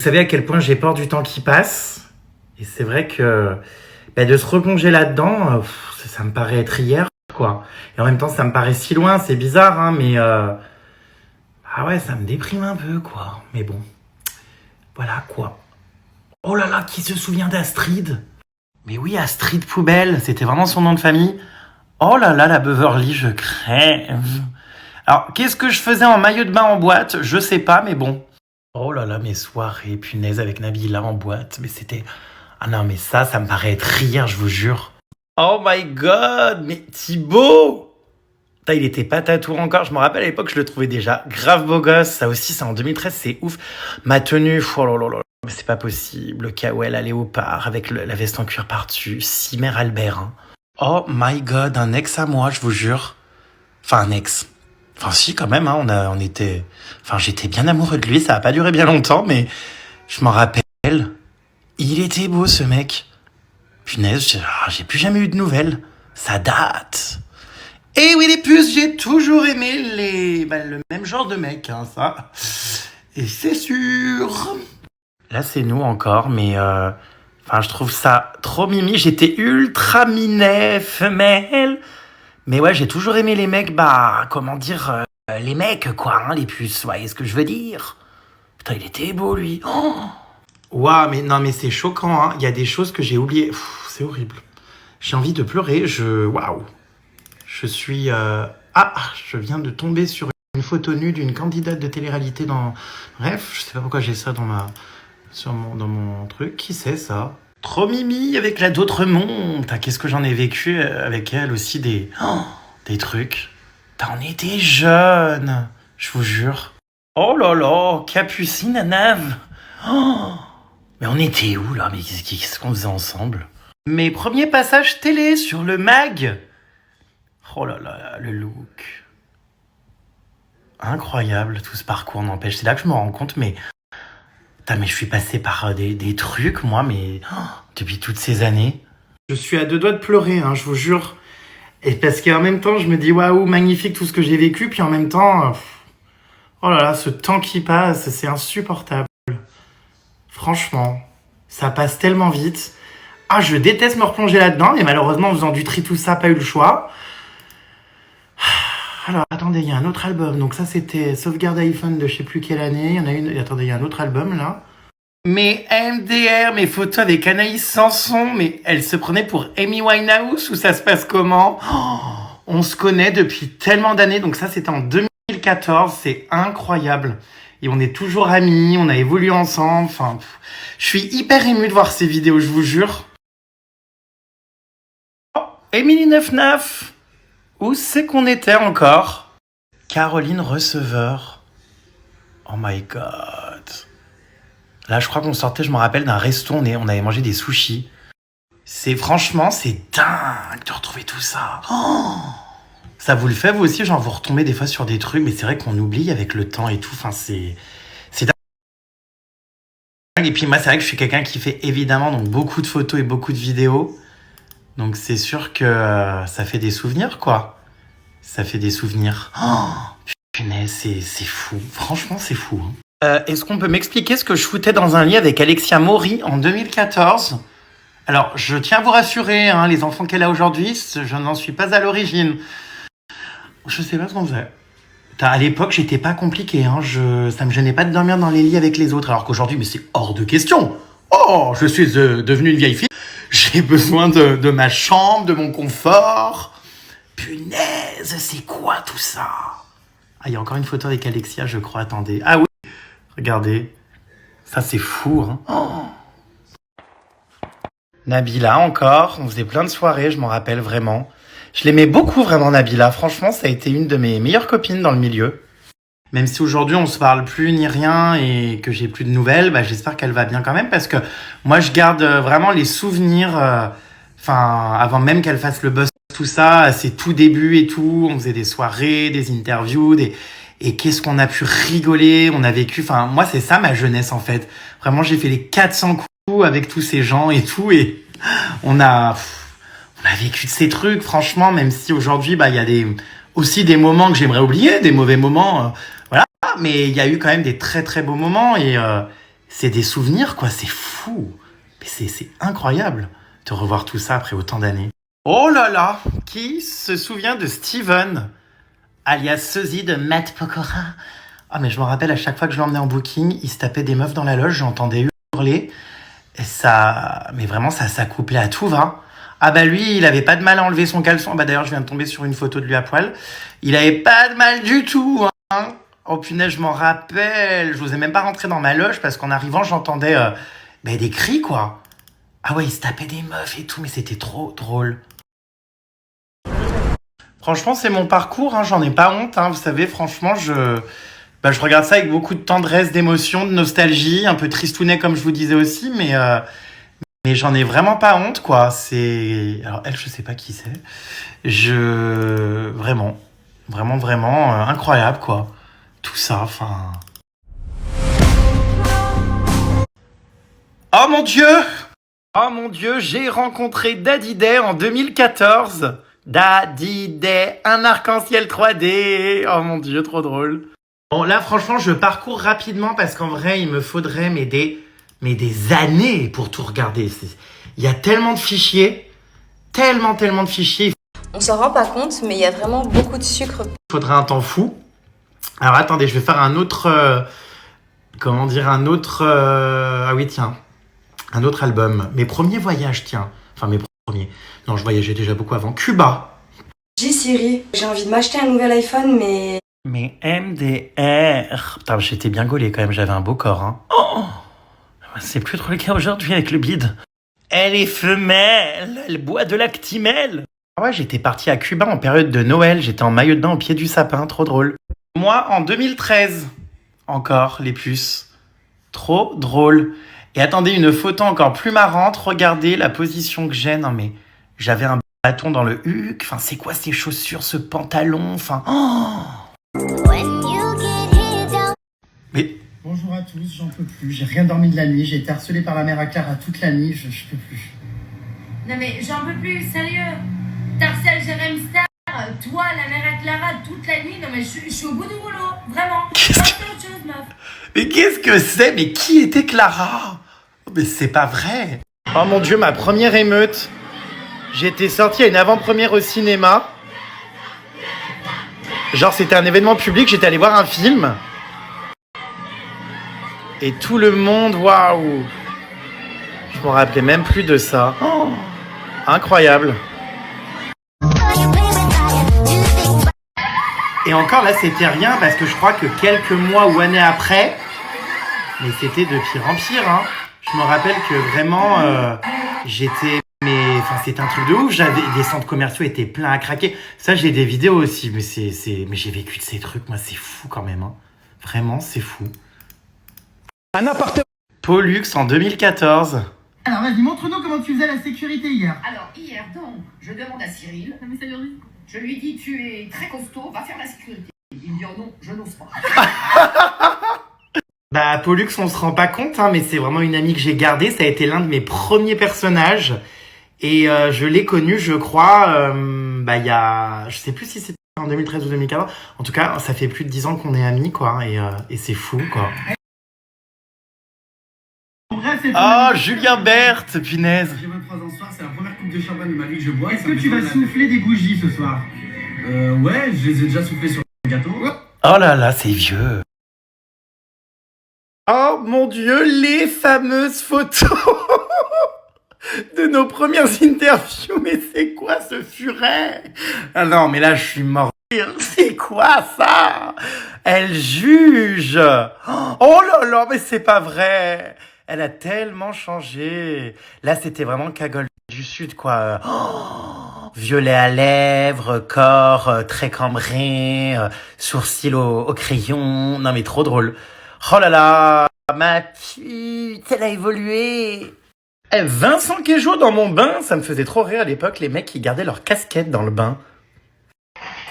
Vous savez à quel point j'ai peur du temps qui passe. Et c'est vrai que de se replonger là-dedans, ça me paraît être hier, quoi. Et en même temps, ça me paraît si loin, c'est bizarre, hein, mais ah ouais, ça me déprime un peu, quoi. Mais bon, voilà, quoi. Oh là là, qui se souvient d'Astrid? Mais oui, Astrid Poubelle, c'était vraiment son nom de famille. Oh là là, la Beverly, je crève. Alors, qu'est-ce que je faisais en maillot de bain en boîte? Je sais pas, mais bon. Oh là là, mes soirées, punaise, avec Nabila en boîte. Mais c'était... Ah non, mais ça me paraît être rire, je vous jure. Oh my god, mais Thibaut! Putain, il était pas tatour encore. Je me rappelle à l'époque, je le trouvais déjà grave beau gosse. Ça aussi, c'est en 2013, c'est ouf. Ma tenue, oh là là là. Mais c'est pas possible. Le Kawel à léopard avec la veste en cuir par-dessus. Cimer Albert. Hein. Oh my god, un ex à moi, je vous jure. Enfin, un ex. Enfin, si, quand même, hein, on était... Enfin, j'étais bien amoureux de lui, ça a pas duré bien longtemps, mais je m'en rappelle. Il était beau, ce mec. Punaise, j'ai plus jamais eu de nouvelles. Ça date. Et oui, les puces, j'ai toujours aimé le même genre de mec, hein, ça. Et c'est sûr. Là, c'est nous encore, mais... Enfin, je trouve ça trop mimi. J'étais ultra minet, femelle. Mais ouais, j'ai toujours aimé les mecs, comment dire, les mecs, quoi, hein, les puces, vous voyez ce que je veux dire? Putain, il était beau, lui. Oh Ouah, mais non, mais c'est choquant, hein. Il y a des choses que j'ai oubliées. C'est horrible. J'ai envie de pleurer, Waouh. Je suis... je viens de tomber sur une photo nue d'une candidate de télé-réalité dans... Bref, je sais pas pourquoi j'ai ça dans mon truc. Qui c'est, ça? Trop mimi avec la d'autres mondes. Qu'est-ce que j'en ai vécu avec elle aussi, des trucs. On était jeune, je vous jure. Oh là là, Capucine à Nave. Oh, mais on était où là? Mais qu'est-ce qu'on faisait ensemble? Mes premiers passages télé sur le mag. Oh là là, le look. Incroyable tout ce parcours, n'empêche. C'est là que je me rends compte, mais... mais je suis passé par des trucs, moi, mais depuis toutes ces années. Je suis à deux doigts de pleurer, hein, je vous jure. Et parce qu'en même temps, je me dis, waouh, magnifique tout ce que j'ai vécu, puis en même temps, oh là là, ce temps qui passe, c'est insupportable. Franchement, ça passe tellement vite. Ah, je déteste me replonger là-dedans, et malheureusement, en faisant du tri, tout ça, pas eu le choix. Alors, attendez, il y a un autre album. Donc ça, c'était Sauvegarde iPhone de je sais plus quelle année. Il y en a une... Attendez, il y a un autre album, là. Mais MDR, mes photos avec Anaïs Sanson, mais elle se prenait pour Amy Winehouse ou ça se passe comment? On se connaît depuis tellement d'années. Donc ça, c'était en 2014. C'est incroyable. Et on est toujours amis, on a évolué ensemble. Enfin, je suis hyper ému de voir ces vidéos, je vous jure. Oh, Émilie 99. Où c'est qu'on était encore? Caroline Receveur. Oh my god. Là, je crois qu'on sortait, je me rappelle, d'un resto, on avait mangé des sushis. Franchement, c'est dingue de retrouver tout ça. Oh, ça vous le fait, vous aussi? Genre, vous retombez des fois sur des trucs, mais c'est vrai qu'on oublie avec le temps et tout. Enfin, c'est dingue. Et puis moi, c'est vrai que je suis quelqu'un qui fait évidemment donc beaucoup de photos et beaucoup de vidéos. Donc c'est sûr que ça fait des souvenirs, quoi. Ça fait des souvenirs. Oh, punaise, c'est fou. Franchement, c'est fou. Hein. Est-ce qu'on peut m'expliquer ce que je foutais dans un lit avec Alexia Maury en 2014? Alors, je tiens à vous rassurer, hein, les enfants qu'elle a aujourd'hui, je n'en suis pas à l'origine. Je sais pas ce qu'on faisait. À l'époque, j'étais pas compliqué. Hein, ça me gênait pas de dormir dans les lits avec les autres. Alors qu'aujourd'hui, mais c'est hors de question. Oh, je suis devenue une vieille fille. J'ai besoin de ma chambre, de mon confort. Punaise, c'est quoi tout ça? Ah, il y a encore une photo avec Alexia, je crois. Attendez. Ah oui, regardez. Ça, c'est fou. Hein. Oh. Nabila, encore. On faisait plein de soirées, je m'en rappelle vraiment. Je l'aimais beaucoup, vraiment, Nabila. Franchement, ça a été une de mes meilleures copines dans le milieu. Même si aujourd'hui, on se parle plus ni rien et que j'ai plus de nouvelles, j'espère qu'elle va bien quand même parce que moi, je garde vraiment les souvenirs, avant même qu'elle fasse le buzz, tout ça, à ses tout débuts et tout. On faisait des soirées, des interviews, et qu'est-ce qu'on a pu rigoler. On a vécu, moi, c'est ça ma jeunesse, en fait. Vraiment, j'ai fait les 400 coups avec tous ces gens et tout, et on a vécu de ces trucs, franchement, même si aujourd'hui, il y a aussi des moments que j'aimerais oublier, des mauvais moments, voilà. Mais il y a eu quand même des très très beaux moments et c'est des souvenirs, quoi. C'est fou. Mais c'est incroyable de revoir tout ça après autant d'années. Oh là là, qui se souvient de Steven, alias sosie de Matt Pokora? Ah, mais je me rappelle, à chaque fois que je l'emmenais en booking, il se tapait des meufs dans la loge, j'entendais hurler. Et ça, mais vraiment, ça s'accouplait à tout va. Ah bah lui, il avait pas de mal à enlever son caleçon. Bah d'ailleurs, je viens de tomber sur une photo de lui à poil. Il avait pas de mal du tout, hein. Oh punaise, je m'en rappelle. Je n'osais même pas rentrer dans ma loge parce qu'en arrivant, j'entendais des cris, quoi. Ah ouais, il se tapait des meufs et tout, mais c'était trop drôle. Franchement, c'est mon parcours, hein, j'en ai pas honte, hein, vous savez, franchement, je regarde ça avec beaucoup de tendresse, d'émotion, de nostalgie, un peu tristounet comme je vous disais aussi, mais j'en ai vraiment pas honte, quoi. C'est... Alors elle, je sais pas qui c'est. Vraiment, incroyable, quoi. Tout ça, enfin... Oh mon Dieu! Oh mon Dieu, j'ai rencontré Daddy Day en 2014. Daddy Day, un arc-en-ciel 3D. Oh mon Dieu, trop drôle. Bon, là, franchement, je parcours rapidement parce qu'en vrai, il me faudrait des années pour tout regarder. Il y a tellement de fichiers. Tellement de fichiers. On s'en rend pas compte, mais il y a vraiment beaucoup de sucre. Il faudrait un temps fou. Alors, attendez, je vais faire un autre... Ah oui, tiens. Un autre album. Mes premiers voyages, tiens. Enfin, mes premiers. Non, je voyageais déjà beaucoup avant. Cuba. Dis Siri, j'ai envie de m'acheter un nouvel iPhone, mais... Mais MDR. Putain, j'étais bien gaulé quand même, j'avais un beau corps, hein. Oh, c'est plus trop le cas aujourd'hui avec le bide. Elle est femelle, elle boit de l'actimel. Ah ouais, j'étais parti à Cuba en période de Noël, j'étais en maillot de bain au pied du sapin, trop drôle. Moi, en 2013, encore les puces. Trop drôle. Et attendez, une photo encore plus marrante, regardez la position que j'ai. Non mais, j'avais un bâton dans le huc, enfin c'est quoi ces chaussures, ce pantalon, enfin... Oh. Mais... Bonjour à tous, j'en peux plus, j'ai rien dormi de la nuit, j'ai été harcelé par la mère à Clara toute la nuit, je peux plus. Non mais j'en peux plus, sérieux. T'harcèles Jérém Star, toi, la mère à Clara, toute la nuit. Non mais je suis au bout du rouleau, vraiment. Qu'est-ce que... autre chose, meuf. Mais qu'est-ce que c'est? Mais qui était Clara? Mais c'est pas vrai. Oh mon Dieu, ma première émeute. J'étais sorti à une avant-première au cinéma. Genre c'était un événement public, j'étais allé voir un film. Et tout le monde, waouh. Je me rappelais même plus de ça. Oh, incroyable. Et encore là, c'était rien parce que je crois que quelques mois ou années après, mais c'était de pire en pire, hein. Je me rappelle que vraiment, c'était un truc de ouf. J'avais des centres commerciaux étaient pleins à craquer. Ça, j'ai des vidéos aussi, mais j'ai vécu de ces trucs. Moi, c'est fou quand même, hein. Vraiment, c'est fou. Un appartement. Pollux en 2014. Alors vas-y, montre-nous comment tu faisais la sécurité hier. Alors, hier, donc, je demande à Cyril. Non, mais ça lui Je lui dis, tu es très costaud, va faire la sécurité. Il me dit, oh non, je n'ose pas. Bah, Pollux, on se rend pas compte, hein, mais c'est vraiment une amie que j'ai gardée. Ça a été l'un de mes premiers personnages. Et je l'ai connu, je crois, il y a... Je sais plus si c'était en 2013 ou 2014. En tout cas, ça fait plus de 10 ans qu'on est amis, quoi. Et c'est fou, quoi. Oh, Julien Berthe, punaise. J'ai 23 ans ce soir, c'est la première coupe de champagne de ma vie que je bois. Est-ce que tu vas souffler des bougies ce soir? Ouais, je les ai déjà soufflées sur le gâteau. Oh là là, c'est vieux. Oh mon Dieu, les fameuses photos de nos premières interviews. Mais c'est quoi ce furet? Ah non, mais là, je suis mort. C'est quoi ça? Elle juge. Oh là là, mais c'est pas vrai. Elle a tellement changé. Là, c'était vraiment cagole du Sud, quoi. Oh, violet à lèvres, corps très cambré, sourcils au crayon. Non, mais trop drôle. Oh là là, ma petite, elle a évolué. Vincent Quéjo dans mon bain, ça me faisait trop rire à l'époque, les mecs qui gardaient leur casquette dans le bain.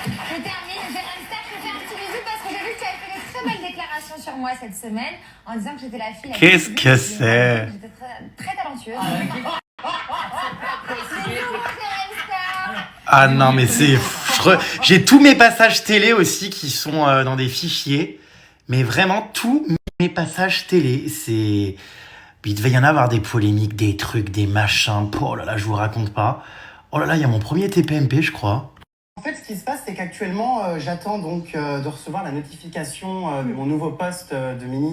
Je termine, Jérém Star, je te fais un petit bisou parce que j'ai vu que tu avais fait de très belles déclarations sur moi cette semaine en disant que j'étais la fille. Qu'est-ce que c'est? J'étais très talentueuse. Ah non, mais c'est... J'ai tous mes passages télé aussi qui sont dans des fichiers. Mais vraiment, tous Mes passages télé, c'est... Il devait y en avoir des polémiques, des trucs, des machins. Oh là là, je vous raconte pas. Oh là là, il y a mon premier TPMP, je crois. En fait, ce qui se passe, c'est qu'actuellement, j'attends donc de recevoir la notification de mon nouveau poste de ministre.